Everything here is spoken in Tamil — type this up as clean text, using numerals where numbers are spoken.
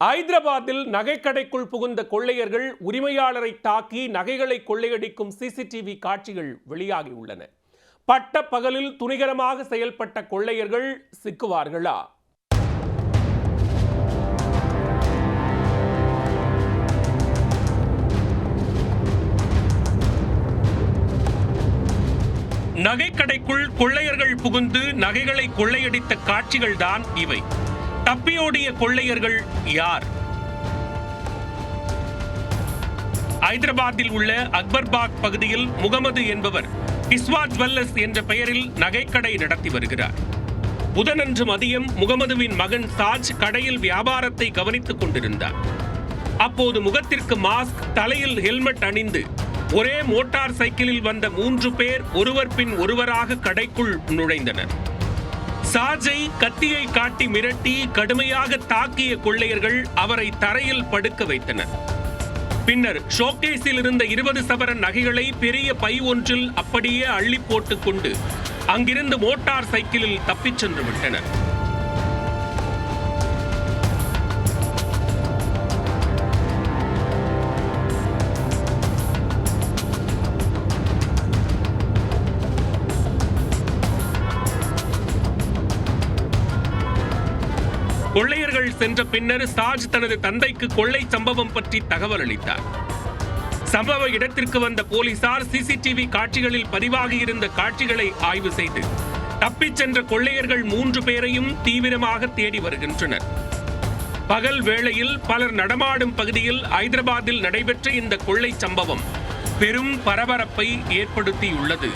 ஐதராபாத்தில் நகைக்கடைக்குள் புகுந்த கொள்ளையர்கள் உரிமையாளரை தாக்கி நகைகளை கொள்ளையடிக்கும் சிசிடிவி காட்சிகள் வெளியாகியுள்ளன. பட்ட பகலில் துணிகரமாக செயல்பட்ட கொள்ளையர்கள் சிக்குவார்களா? நகைக்கடைக்குள் கொள்ளையர்கள் புகுந்து நகைகளை கொள்ளையடித்த காட்சிகள்தான் இவை. தப்பியோடிய கொள்ளையர்கள் யார்? ஐதராபாத்தில் உள்ள அக்பர்பாக் பகுதியில் முகமது என்பவர் கிஸ்வா ஜுவல்லர்ஸ் என்ற பெயரில் நகைக்கடை நடத்தி வருகிறார். புதனன்று மதியம் முகமதுவின் மகன் சாஜ் கடையில் வியாபாரத்தை கவனித்துக் கொண்டிருந்தார். அப்போது முகத்திற்கு மாஸ்க், தலையில் ஹெல்மெட் அணிந்து ஒரே மோட்டார் சைக்கிளில் வந்த 3 பேர் ஒருவர் பின் ஒருவராக கடைக்குள் நுழைந்தனர். சாஜை கத்தியை காட்டி மிரட்டி கடுமையாக தாக்கிய கொள்ளையர்கள் அவரை தரையில் படுக்க வைத்தனர். பின்னர் ஷோகேஸில் இருந்த 20 சவரன் நகைகளை பெரிய பை ஒன்றில் அப்படியே அள்ளி போட்டுக் கொண்டு அங்கிருந்து மோட்டார் சைக்கிளில் தப்பிச் சென்று விட்டனர். கொள்ளையர்கள் சென்ற பின்னர் சாஜ் தனது தந்தைக்கு கொள்ளை சம்பவம் பற்றி தகவல் அளித்தார். சம்பவ இடத்திற்கு வந்த போலீசார் சிசிடிவி காட்சிகளில் பதிவாகியிருந்த காட்சிகளை ஆய்வு செய்து தப்பிச் சென்ற கொள்ளையர்கள் 3 பேரையும் தீவிரமாக தேடி வருகின்றனர். பகல் வேளையில் பலர் நடமாடும் பகுதியில் ஐதராபாத்தில் நடைபெற்ற இந்த கொள்ளை சம்பவம் பெரும் பரபரப்பை ஏற்படுத்தியுள்ளது.